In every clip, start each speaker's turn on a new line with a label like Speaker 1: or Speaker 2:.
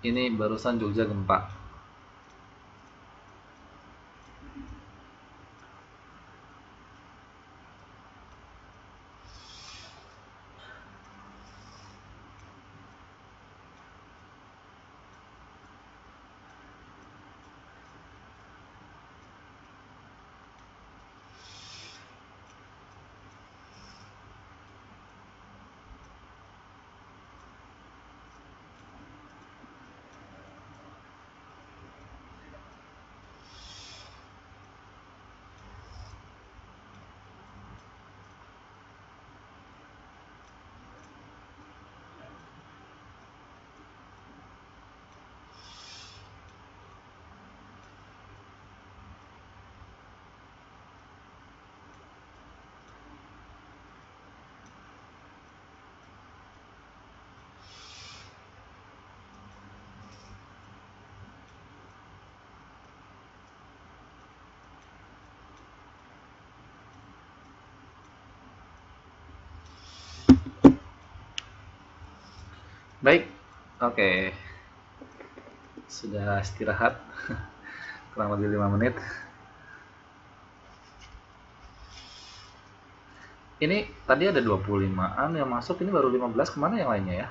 Speaker 1: Ini barusan Jogja gempa. Baik, oke. Sudah istirahat kurang lebih 5 menit. Ini tadi ada 25-an yang masuk, ini baru 15, kemana yang lainnya ya?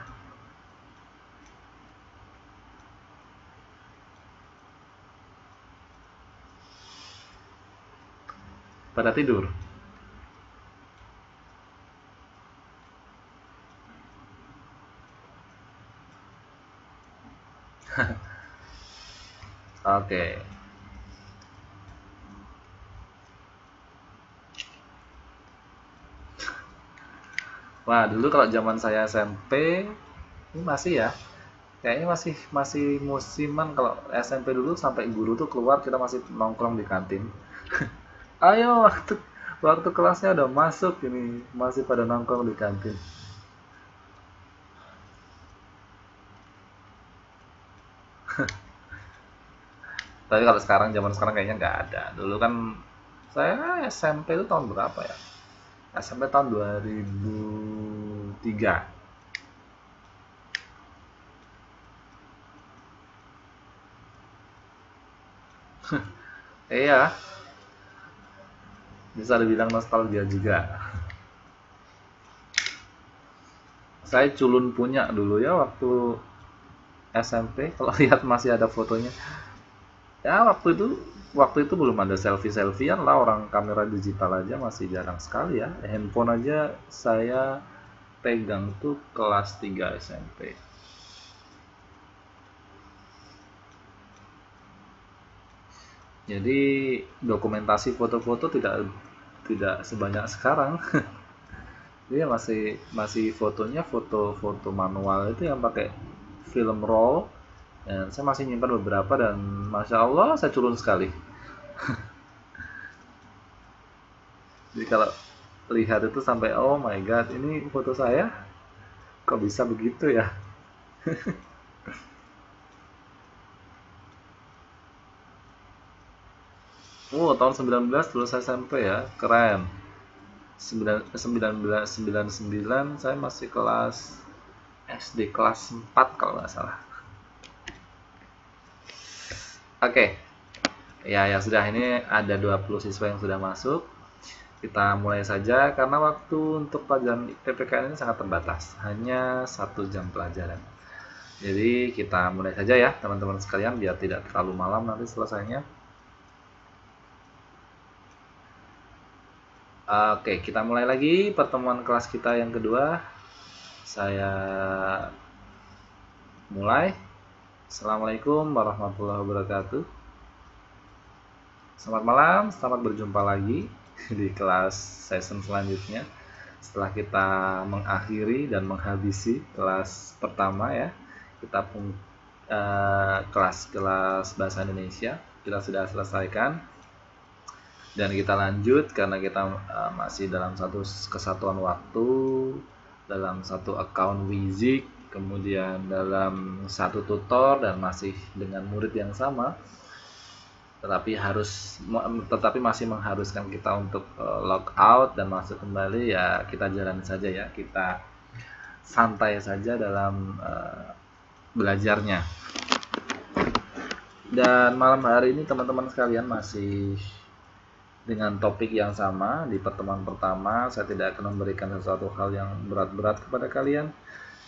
Speaker 1: Pada tidur. Oke. Wah, dulu kalau zaman saya SMP ini masih ya. Kayaknya masih masih musiman kalau SMP dulu sampai guru tuh keluar kita masih nongkrong di kantin. Ayo waktu waktu kelasnya udah masuk ini masih pada nongkrong di kantin. Tapi kalau sekarang zaman sekarang kayaknya nggak ada. Dulu kan saya SMP itu tahun berapa ya? SMP tahun 2003. Iya, bisa dibilang nostalgia juga. Saya culun punya dulu ya waktu SMP. Kalau lihat masih ada fotonya. Ya waktu itu belum ada selfie-selfiean lah, orang kamera digital aja masih jarang sekali ya. Handphone aja saya pegang tuh kelas 3 SMP. Jadi dokumentasi foto-foto tidak tidak sebanyak sekarang. Dia masih masih fotonya foto-foto manual itu yang pakai film roll. Dan saya masih nyimpan beberapa dan masya Allah saya culun sekali. Jadi kalau lihat itu sampai oh my god ini foto saya kok bisa begitu ya. Oh tahun 19 lulus SMP ya, keren. 1999 saya masih kelas SD kelas 4 kalau nggak salah. Oke, ya ya sudah, ini ada 20 siswa yang sudah masuk. Kita mulai saja karena waktu untuk pelajaran PPKN ini sangat terbatas, hanya 1 jam pelajaran. Jadi kita mulai saja ya teman-teman sekalian biar tidak terlalu malam nanti selesainya. Oke, kita mulai lagi pertemuan kelas kita yang kedua. Saya mulai. Assalamualaikum warahmatullahi wabarakatuh. Selamat malam, selamat berjumpa lagi di kelas session selanjutnya. Setelah kita mengakhiri dan menghabisi kelas pertama ya, kita kelas bahasa Indonesia kita sudah selesaikan dan kita lanjut karena kita masih dalam satu kesatuan waktu, dalam satu account Wizik, kemudian dalam satu tutor dan masih dengan murid yang sama. tetapi masih mengharuskan kita untuk log out dan masuk kembali, ya kita jalani saja ya, kita santai saja dalam belajarnya. Dan malam hari ini teman-teman sekalian masih dengan topik yang sama. Di pertemuan pertama saya tidak akan memberikan sesuatu hal yang berat-berat kepada kalian.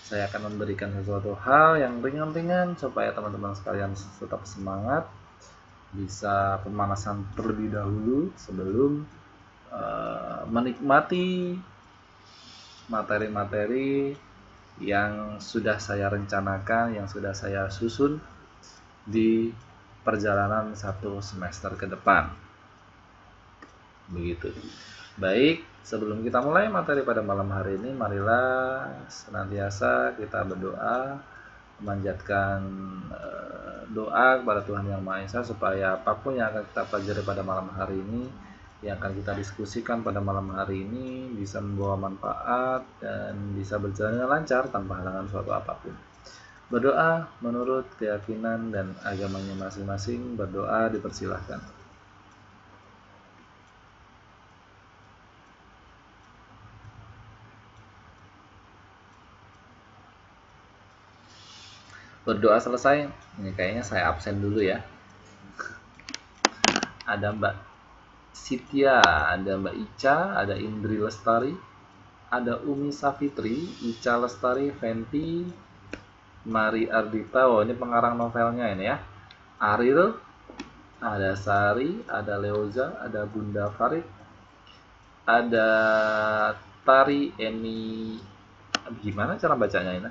Speaker 1: Saya akan memberikan sesuatu hal yang ringan-ringan supaya teman-teman sekalian tetap semangat, bisa pemanasan terlebih dahulu sebelum menikmati materi-materi yang sudah saya rencanakan, yang sudah saya susun di perjalanan 1 semester ke depan. Begitu. Baik, sebelum kita mulai materi pada malam hari ini, marilah senantiasa kita berdoa, memanjatkan doa kepada Tuhan Yang Maha Esa supaya apapun yang akan kita pelajari pada malam hari ini, yang akan kita diskusikan pada malam hari ini bisa membawa manfaat dan bisa berjalan dengan lancar tanpa halangan suatu apapun. Berdoa menurut keyakinan dan agamanya masing-masing. Berdoa dipersilahkan. Berdoa selesai, ini kayaknya saya absen dulu ya. Ada Mbak Sitya, ada Mbak Ica, ada Indri Lestari, ada Umi Safitri, Ica Lestari, Fenty, Mari Ardita, oh ini pengarang novelnya ini ya, Aril, ada Sari, ada Leoza, ada Bunda Farid, ada Tari Eni, gimana cara bacanya ini?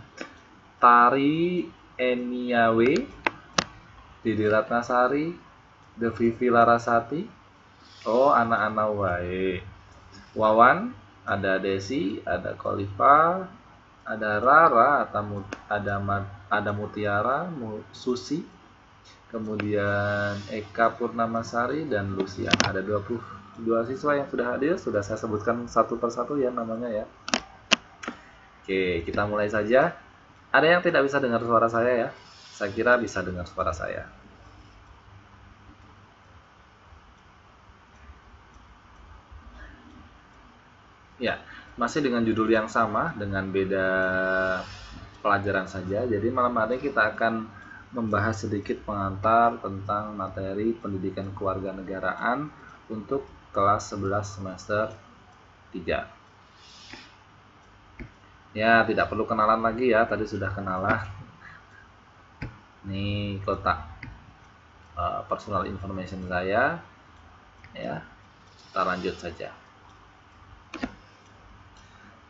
Speaker 1: Tari Eniawe, Didi Ratnasari, Devivi Larasati, oh anak-anak wae, Wawan, ada Desi, ada Khalifa, ada Rara, ada Mutiara, Susi, kemudian Eka Purnamasari dan Lucian. Ada 22 siswa yang sudah hadir, sudah saya sebutkan satu persatu ya namanya ya. Oke, kita mulai saja. Ada yang tidak bisa dengar suara saya ya? Saya kira bisa dengar suara saya. Ya, masih dengan judul yang sama, dengan beda pelajaran saja. Jadi malam hari kita akan membahas sedikit pengantar tentang materi pendidikan kewarganegaraan untuk kelas 11 semester 3. Ya, tidak perlu kenalan lagi ya, tadi sudah kenalan. Ini kotak personal information saya. Ya, kita lanjut saja.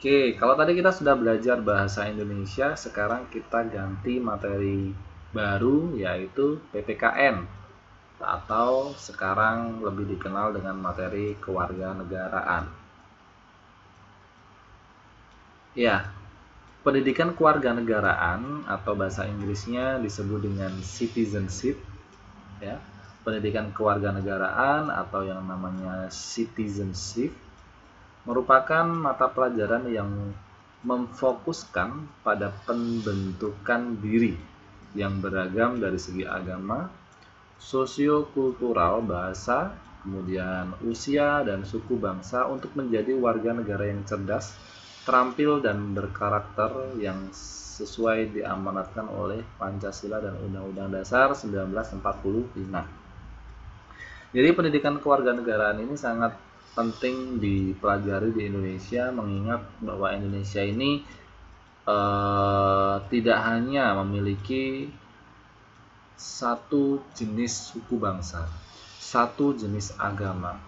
Speaker 1: Oke, kalau tadi kita sudah belajar bahasa Indonesia, sekarang kita ganti materi baru yaitu PPKN atau sekarang lebih dikenal dengan materi kewarganegaraan. Ya, pendidikan kewarganegaraan atau bahasa Inggrisnya disebut dengan citizenship. Ya, pendidikan kewarganegaraan atau yang namanya citizenship merupakan mata pelajaran yang memfokuskan pada pembentukan diri yang beragam dari segi agama, sosiokultural, bahasa, kemudian usia dan suku bangsa untuk menjadi warga negara yang cerdas, terampil dan berkarakter yang sesuai diamanatkan oleh Pancasila dan Undang-Undang Dasar 1945. Jadi pendidikan kewarganegaraan ini sangat penting dipelajari di Indonesia, mengingat bahwa Indonesia ini tidak hanya memiliki satu jenis suku bangsa, satu jenis agama,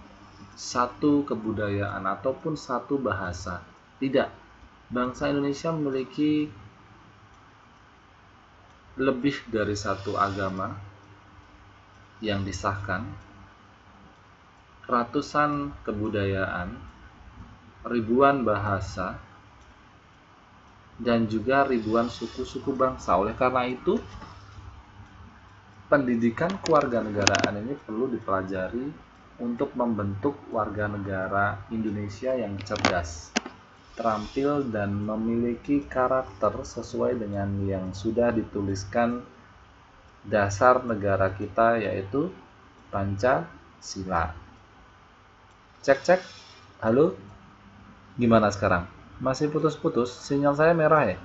Speaker 1: satu kebudayaan ataupun satu bahasa. Tidak, bangsa Indonesia memiliki lebih dari satu agama yang disahkan, ratusan kebudayaan, ribuan bahasa, dan juga ribuan suku-suku bangsa. Oleh karena itu, pendidikan kewarganegaraan ini perlu dipelajari untuk membentuk warga negara Indonesia yang cerdas, terampil dan memiliki karakter sesuai dengan yang sudah dituliskan dasar negara kita, yaitu Pancasila. Cek. Halo? Gimana sekarang? Masih putus-putus? Sinyal saya merah ya?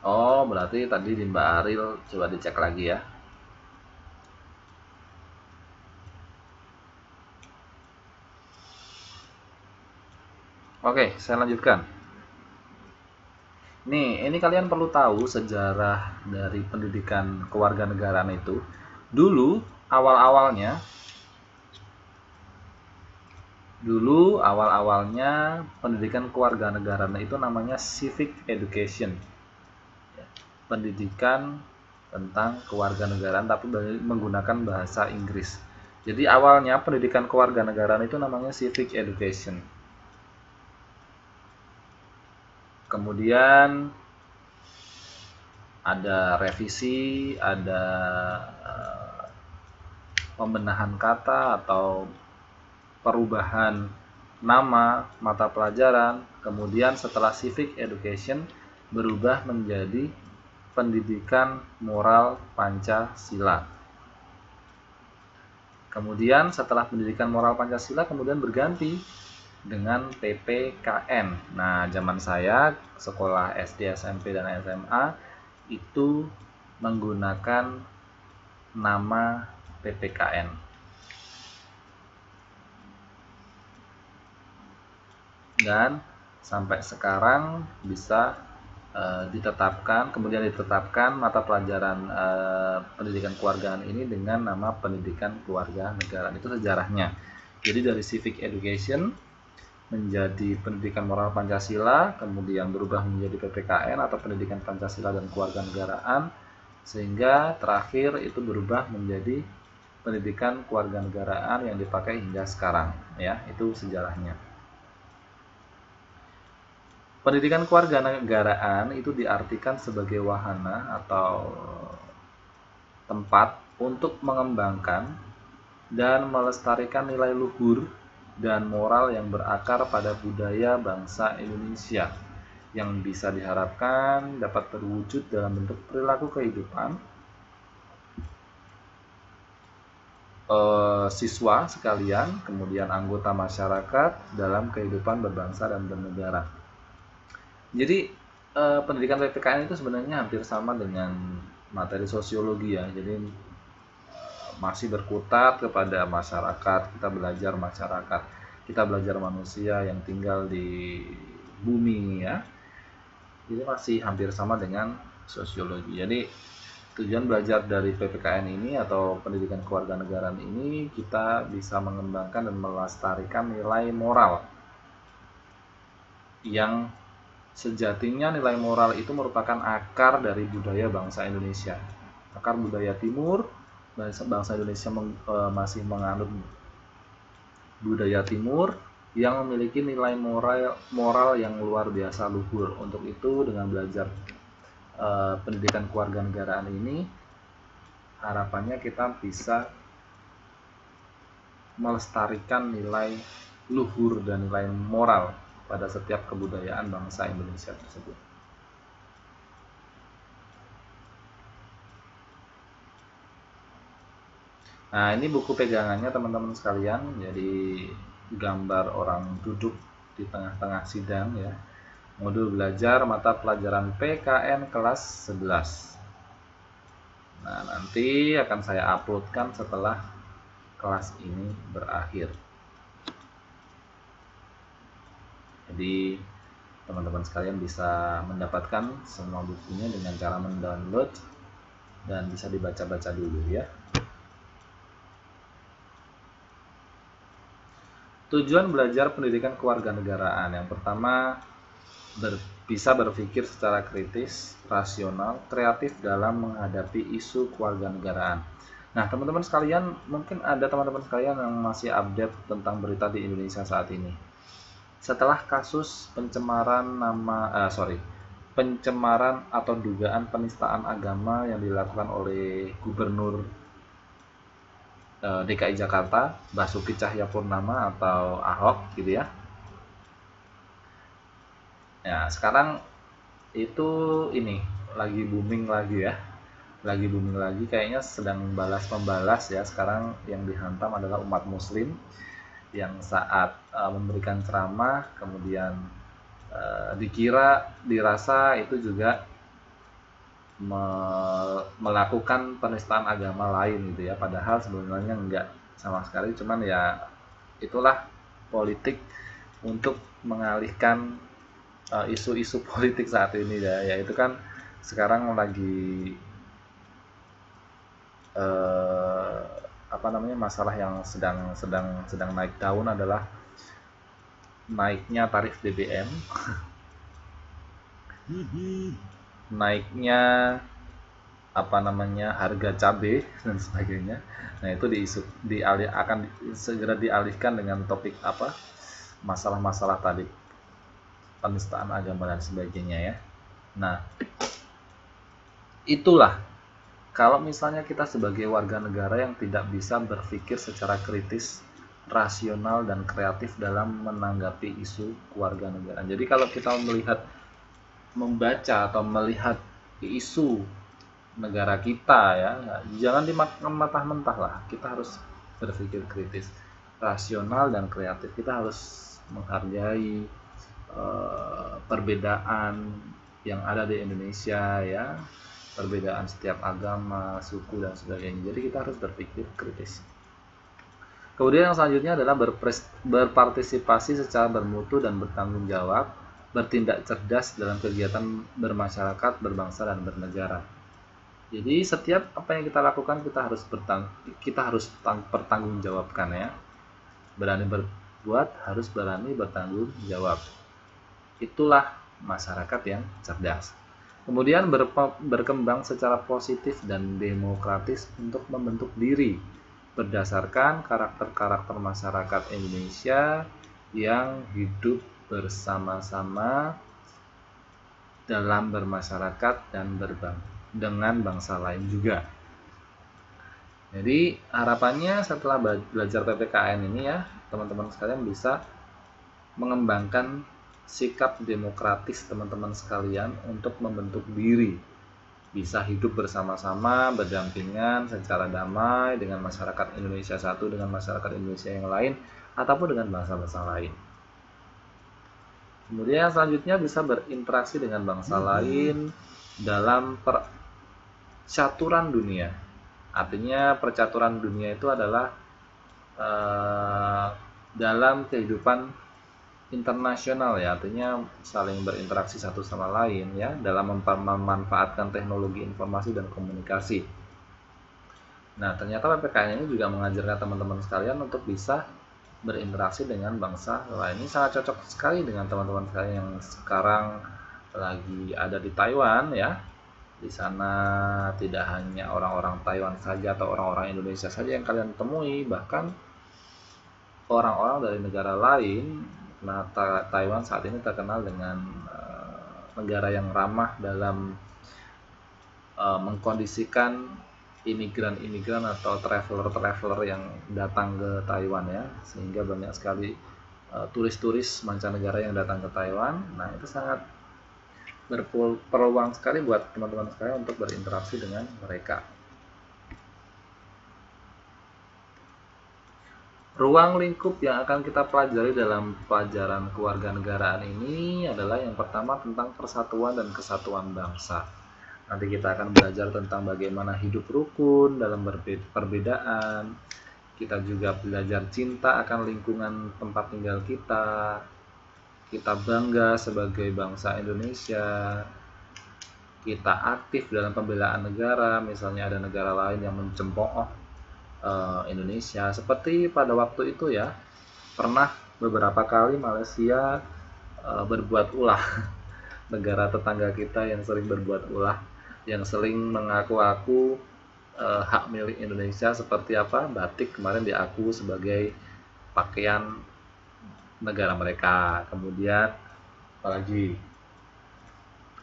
Speaker 1: Oh, berarti tadi di Mbak Aril, coba dicek lagi ya. Oke, saya lanjutkan. Nih, ini kalian perlu tahu sejarah dari pendidikan kewarganegaraan itu. Dulu, awal-awalnya, awal-awalnya pendidikan kewarganegaraan itu namanya civic education. Pendidikan tentang kewarganegaraan tapi menggunakan bahasa Inggris. Jadi awalnya pendidikan kewarganegaraan itu namanya civic education. Kemudian ada revisi, ada pembenahan kata atau perubahan nama mata pelajaran. Kemudian setelah civic education berubah menjadi pendidikan moral Pancasila. Kemudian setelah pendidikan moral Pancasila kemudian berganti dengan PPKN. Nah, zaman saya sekolah SD, SMP, dan SMA itu menggunakan nama PPKN. Dan sampai sekarang bisa kemudian ditetapkan mata pelajaran pendidikan kewargaan ini dengan nama pendidikan kewarganegaraan. Itu sejarahnya. Jadi dari civic education menjadi pendidikan moral Pancasila, kemudian berubah menjadi PPKN atau pendidikan Pancasila dan kewarganegaraan, sehingga terakhir itu berubah menjadi pendidikan kewarganegaraan yang dipakai hingga sekarang, ya. Itu sejarahnya. Pendidikan kewarganegaraan itu diartikan sebagai wahana atau tempat untuk mengembangkan dan melestarikan nilai luhur dan moral yang berakar pada budaya bangsa Indonesia yang bisa diharapkan dapat terwujud dalam bentuk perilaku kehidupan siswa sekalian, kemudian anggota masyarakat dalam kehidupan berbangsa dan bernegara. Jadi pendidikan PPKN itu sebenarnya hampir sama dengan materi sosiologi ya. Jadi masih berkutat kepada masyarakat, kita belajar masyarakat, kita belajar manusia yang tinggal di bumi ya. Jadi masih hampir sama dengan sosiologi. Jadi tujuan belajar dari PPKN ini atau pendidikan kewarganegaraan ini kita bisa mengembangkan dan melestarikan nilai moral yang sejatinya nilai moral itu merupakan akar dari budaya bangsa Indonesia. Akar budaya timur, bangsa Indonesia masih menganut budaya timur yang memiliki nilai moral yang luar biasa luhur. Untuk itu dengan belajar pendidikan kewarganegaraan ini harapannya kita bisa melestarikan nilai luhur dan nilai moral pada setiap kebudayaan bangsa Indonesia tersebut. Nah, ini buku pegangannya teman-teman sekalian. Jadi gambar orang duduk di tengah-tengah sidang ya. Modul belajar mata pelajaran PKN kelas 11. Nah, nanti akan saya uploadkan setelah kelas ini berakhir. Jadi teman-teman sekalian bisa mendapatkan semua bukunya dengan cara mendownload dan bisa dibaca-baca dulu ya. Tujuan belajar pendidikan kewarganegaraan yang pertama bisa berpikir secara kritis, rasional, kreatif dalam menghadapi isu kewarganegaraan. Nah, teman-teman sekalian, mungkin ada teman-teman sekalian yang masih update tentang berita di Indonesia saat ini. Setelah kasus pencemaran pencemaran atau dugaan penistaan agama yang dilakukan oleh Gubernur DKI Jakarta, Basuki Cahayapurnama atau Ahok gitu ya. Ya, sekarang itu ini lagi booming lagi ya. Lagi booming lagi, kayaknya sedang balas membalas ya. Sekarang yang dihantam adalah umat muslim yang saat memberikan ceramah kemudian dirasa itu juga melakukan penistaan agama lain gitu ya, padahal sebenarnya enggak sama sekali, cuman ya itulah politik untuk mengalihkan isu-isu politik saat ini ya, yaitu kan sekarang lagi eh, apa namanya, masalah yang sedang naik daun adalah naiknya tarif BBM, naiknya apa namanya, harga cabai dan sebagainya. Nah itu akan segera dialihkan dengan topik apa, masalah-masalah tadi, penistaan agama dan sebagainya ya. Nah itulah, kalau misalnya kita sebagai warga negara yang tidak bisa berpikir secara kritis, rasional dan kreatif dalam menanggapi isu kewarganegaraan. Jadi kalau kita membaca atau melihat isu negara kita ya, jangan dimakan mentah-mentah lah. Kita harus berpikir kritis, rasional dan kreatif. Kita harus menghargai perbedaan yang ada di Indonesia ya, perbedaan setiap agama, suku dan sebagainya. Jadi kita harus berpikir kritis. Kemudian yang selanjutnya adalah berpartisipasi secara bermutu dan bertanggung jawab, bertindak cerdas dalam kegiatan bermasyarakat, berbangsa dan bernegara. Jadi setiap apa yang kita lakukan kita harus pertanggungjawabkan ya. Berani berbuat, harus berani bertanggung jawab. Itulah masyarakat yang cerdas. Kemudian berkembang secara positif dan demokratis untuk membentuk diri berdasarkan karakter-karakter masyarakat Indonesia yang hidup bersama-sama dalam bermasyarakat dan dengan bangsa lain juga. Jadi harapannya setelah belajar PPKN ini ya, teman-teman sekalian bisa mengembangkan sikap demokratis teman-teman sekalian untuk membentuk diri, bisa hidup bersama-sama, berdampingan secara damai dengan masyarakat Indonesia satu, dengan masyarakat Indonesia yang lain, ataupun dengan bangsa-bangsa lain. Kemudian selanjutnya bisa berinteraksi dengan bangsa lain dalam percaturan dunia. Artinya percaturan dunia itu adalah dalam kehidupan internasional ya, artinya saling berinteraksi satu sama lain ya, dalam memanfaatkan teknologi informasi dan komunikasi. Nah ternyata PPKN ini juga mengajarkan teman-teman sekalian untuk bisa berinteraksi dengan bangsa lain. Ini sangat cocok sekali dengan teman-teman sekalian yang sekarang lagi ada di Taiwan ya. Di sana tidak hanya orang-orang Taiwan saja atau orang-orang Indonesia saja yang kalian temui, bahkan orang-orang dari negara lain. Nah, Taiwan saat ini terkenal dengan negara yang ramah dalam mengkondisikan imigran-imigran atau traveler-traveler yang datang ke Taiwan ya, sehingga banyak sekali turis-turis mancanegara yang datang ke Taiwan. Nah, itu sangat berpeluang sekali buat teman-teman sekalian untuk berinteraksi dengan mereka. Ruang lingkup yang akan kita pelajari dalam pelajaran kewarganegaraan ini adalah yang pertama tentang persatuan dan kesatuan bangsa. Nanti kita akan belajar tentang bagaimana hidup rukun dalam perbedaan. Kita juga belajar cinta akan lingkungan tempat tinggal kita. Kita bangga sebagai bangsa Indonesia. Kita aktif dalam pembelaan negara, misalnya ada negara lain yang mencemooh Indonesia. Seperti pada waktu itu ya, pernah beberapa kali Malaysia berbuat ulah. Negara tetangga kita yang sering berbuat ulah, yang sering mengaku-aku hak milik Indonesia, seperti apa, batik kemarin diaku sebagai pakaian negara mereka. Kemudian apalagi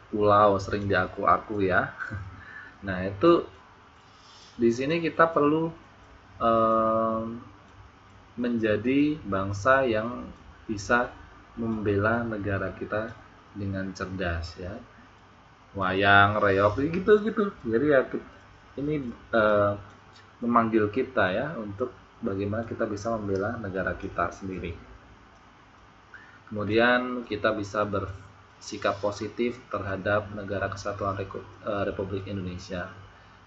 Speaker 1: pulau sering diaku-aku ya. Nah itu di sini kita perlu menjadi bangsa yang bisa membela negara kita dengan cerdas ya. Wayang, reog gitu-gitu. Jadi ya ini memanggil kita ya untuk bagaimana kita bisa membela negara kita sendiri. Kemudian kita bisa bersikap positif terhadap negara kesatuan Republik Indonesia.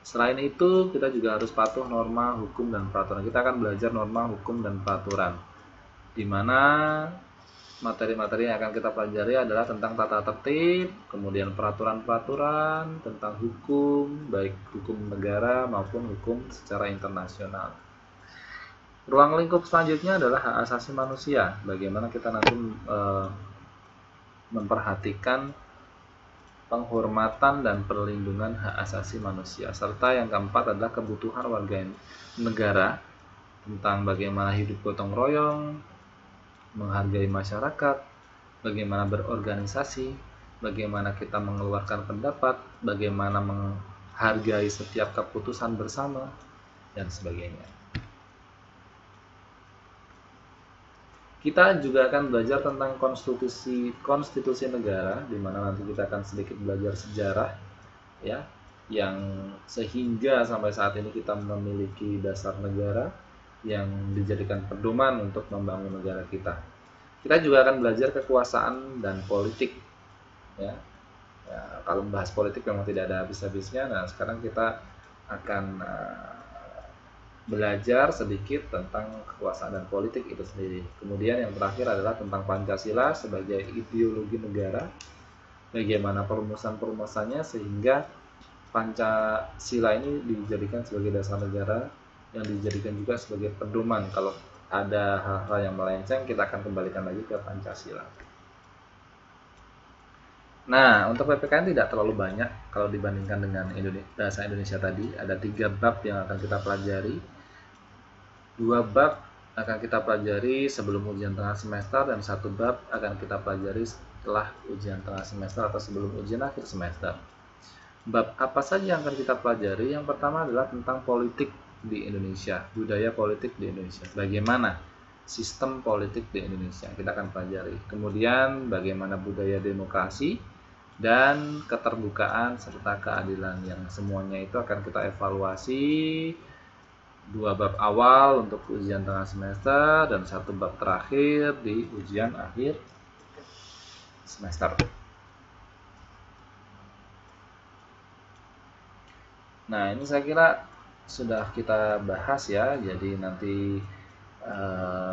Speaker 1: Selain itu, kita juga harus patuh norma, hukum, dan peraturan. Kita akan belajar norma, hukum, dan peraturan, di mana materi-materi yang akan kita pelajari adalah tentang tata tertib, kemudian peraturan-peraturan, tentang hukum, baik hukum negara maupun hukum secara internasional. Ruang lingkup selanjutnya adalah hak asasi manusia. Bagaimana kita nanti memperhatikan penghormatan dan perlindungan hak asasi manusia. Serta yang keempat adalah kebutuhan warga negara tentang bagaimana hidup gotong royong, menghargai masyarakat, bagaimana berorganisasi, bagaimana kita mengeluarkan pendapat, bagaimana menghargai setiap keputusan bersama, dan sebagainya. Kita juga akan belajar tentang konstitusi negara, di mana nanti kita akan sedikit belajar sejarah, ya, yang sehingga sampai saat ini kita memiliki dasar negara yang dijadikan pedoman untuk membangun negara kita. Kita juga akan belajar kekuasaan dan politik, ya. Ya, kalau membahas politik memang tidak ada habis-habisnya. Nah, sekarang kita akan belajar sedikit tentang kekuasaan dan politik itu sendiri. Kemudian yang terakhir adalah tentang Pancasila sebagai ideologi negara, bagaimana perumusan-perumusannya sehingga Pancasila ini dijadikan sebagai dasar negara, yang dijadikan juga sebagai pedoman. Kalau ada hal-hal yang melenceng, kita akan kembalikan lagi ke Pancasila. Nah, untuk PPKN tidak terlalu banyak kalau dibandingkan dengan bahasa Indonesia tadi. Ada 3 bab yang akan kita pelajari. 2 bab akan kita pelajari sebelum ujian tengah semester, dan 1 bab akan kita pelajari setelah ujian tengah semester atau sebelum ujian akhir semester. Bab apa saja yang akan kita pelajari? Yang pertama adalah tentang politik di Indonesia, budaya politik di Indonesia. Bagaimana sistem politik di Indonesia kita akan pelajari. Kemudian bagaimana budaya demokrasi dan keterbukaan serta keadilan, yang semuanya itu akan kita evaluasi. 2 bab awal untuk ujian tengah semester dan 1 bab terakhir di ujian akhir semester. Nah, ini saya kira sudah kita bahas ya. Jadi nanti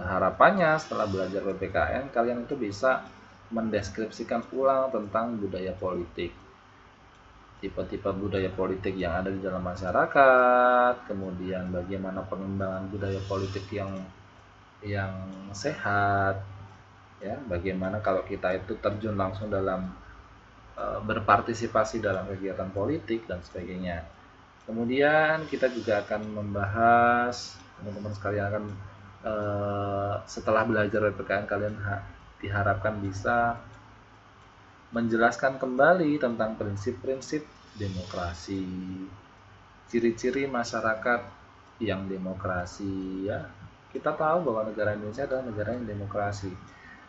Speaker 1: harapannya setelah belajar PPKN kalian itu bisa mendeskripsikan ulang tentang budaya politik, tipe-tipe budaya politik yang ada di dalam masyarakat, kemudian bagaimana pengembangan budaya politik yang sehat, ya, bagaimana kalau kita itu terjun langsung dalam berpartisipasi dalam kegiatan politik dan sebagainya. Kemudian kita juga akan membahas, teman-teman sekalian akan setelah belajar PPKN kalian diharapkan bisa menjelaskan kembali tentang prinsip-prinsip demokrasi, ciri-ciri masyarakat yang demokrasi, ya. Kita tahu bahwa negara Indonesia adalah negara yang demokrasi.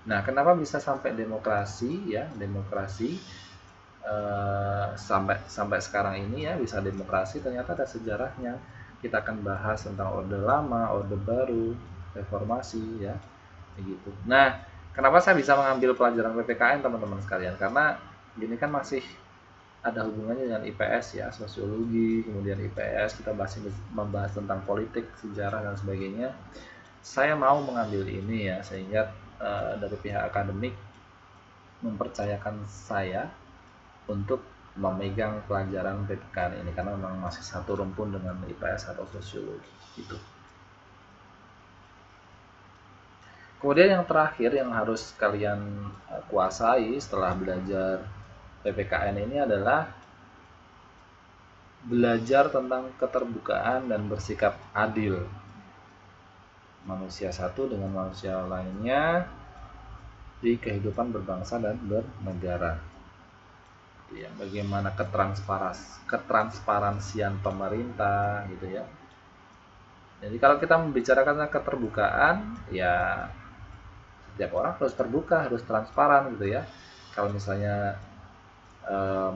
Speaker 1: Nah, kenapa bisa sampai demokrasi, ya, demokrasi sampai sekarang ini ya bisa demokrasi? Ternyata ada sejarahnya. Kita akan bahas tentang Orde Lama, Orde Baru, reformasi, ya, begitu. Nah, kenapa saya bisa mengambil pelajaran PPKN teman-teman sekalian? Karena ini kan masih ada hubungannya dengan IPS ya, sosiologi, kemudian IPS kita membahas tentang politik, sejarah dan sebagainya. Saya mau mengambil ini ya, sehingga dari pihak akademik mempercayakan saya untuk memegang pelajaran PPKN ini karena memang masih satu rumpun dengan IPS atau sosiologi itu. Kemudian yang terakhir yang harus kalian kuasai setelah belajar PPKN ini adalah belajar tentang keterbukaan dan bersikap adil manusia satu dengan manusia lainnya di kehidupan berbangsa dan bernegara. Ya, bagaimana ketransparansian pemerintah gitu ya. Jadi kalau kita membicarakan keterbukaan, ya setiap orang harus terbuka, harus transparan gitu ya. Kalau misalnya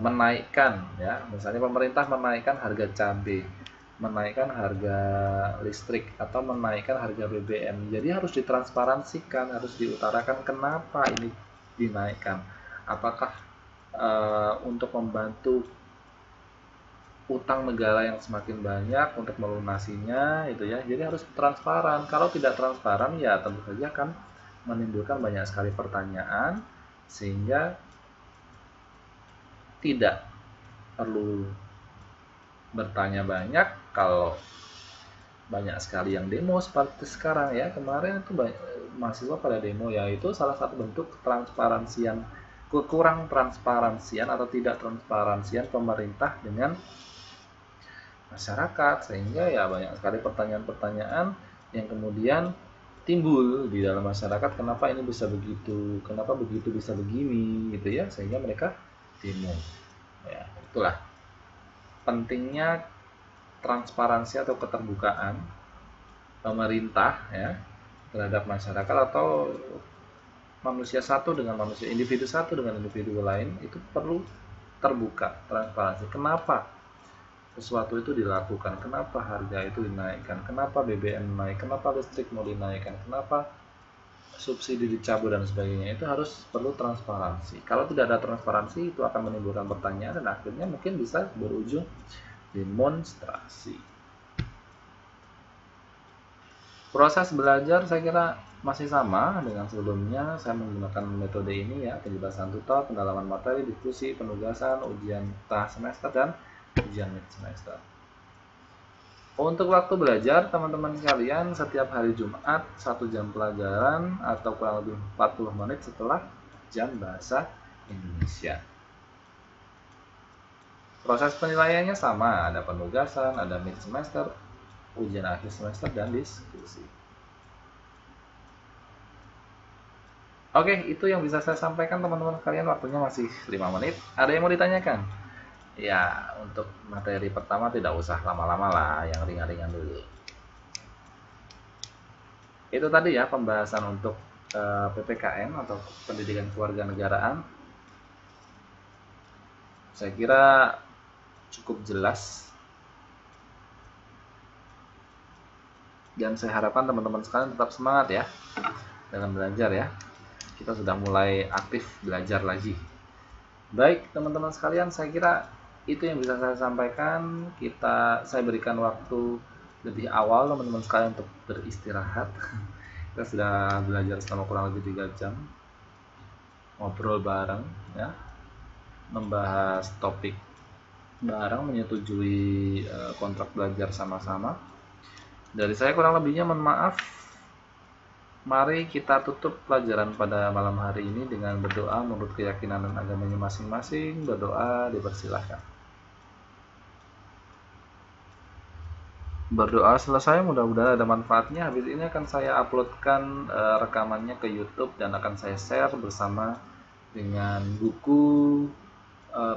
Speaker 1: menaikkan, ya, misalnya pemerintah menaikkan harga cabai, menaikkan harga listrik, atau menaikkan harga BBM, jadi harus ditransparansikan, harus diutarakan kenapa ini dinaikkan. Apakah untuk membantu utang negara yang semakin banyak untuk melunasinya, itu ya. Jadi harus transparan. Kalau tidak transparan, ya tentu saja akan menimbulkan banyak sekali pertanyaan, sehingga tidak perlu bertanya banyak kalau banyak sekali yang demo seperti sekarang ya. Kemarin itu mahasiswa pada demo, ya itu salah satu bentuk transparansian, kurang transparansian atau tidak transparansian pemerintah dengan masyarakat, sehingga ya banyak sekali pertanyaan-pertanyaan yang kemudian timbul di dalam masyarakat, kenapa ini bisa begitu, kenapa begitu bisa begini, gitu ya, sehingga mereka demo. Ya, itulah pentingnya transparansi atau keterbukaan pemerintah ya terhadap masyarakat, atau manusia satu dengan manusia, individu satu dengan individu lain, itu perlu terbuka, transparansi. Kenapa sesuatu itu dilakukan, kenapa harga itu dinaikkan, kenapa BBM naik, kenapa listrik mau dinaikkan, kenapa subsidi dicabut dan sebagainya, itu harus perlu transparansi. Kalau tidak ada transparansi, itu akan menimbulkan pertanyaan dan akhirnya mungkin bisa berujung demonstrasi. Proses belajar saya kira masih sama dengan sebelumnya. Saya menggunakan metode ini ya, penjelasan tutor, pendalaman materi, diskusi, penugasan, ujian tengah semester, dan ujian mid semester. Untuk waktu belajar, teman-teman sekalian, setiap hari Jumat 1 jam pelajaran atau kurang lebih 40 menit setelah jam bahasa Indonesia. Proses penilaiannya sama, ada penugasan, ada mid semester, ujian akhir semester, dan diskusi. Oke, itu yang bisa saya sampaikan teman-teman sekalian, waktunya masih 5 menit. Ada yang mau ditanyakan? Ya, untuk materi pertama tidak usah lama-lama lah, yang ringan-ringan dulu. Itu tadi ya pembahasan untuk PPKN atau pendidikan kewarganegaraan. Saya kira cukup jelas. Dan saya harapkan teman-teman sekalian tetap semangat ya dalam belajar ya. Kita sudah mulai aktif belajar lagi. Baik teman-teman sekalian, saya kira itu yang bisa saya sampaikan. Saya berikan waktu lebih awal teman-teman sekalian untuk beristirahat. Kita sudah belajar selama kurang lebih 3 jam, ngobrol bareng ya, membahas topik bareng, menyetujui kontrak belajar sama-sama. Dari saya kurang lebihnya mohon maaf. Mari kita tutup pelajaran pada malam hari ini dengan berdoa menurut keyakinan dan agamanya masing-masing. Berdoa dipersilahkan. Berdoa selesai, mudah-mudahan ada manfaatnya. Habis ini akan saya uploadkan rekamannya ke YouTube dan akan saya share bersama dengan buku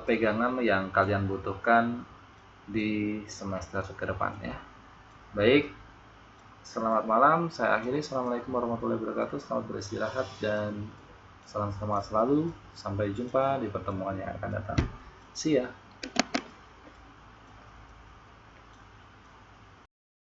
Speaker 1: pegangan yang kalian butuhkan di semester ke depan ya. Baik, selamat malam, saya akhiri. Assalamualaikum warahmatullahi wabarakatuh. Selamat beristirahat dan salam semangat selalu. Sampai jumpa di pertemuan yang akan datang. See ya.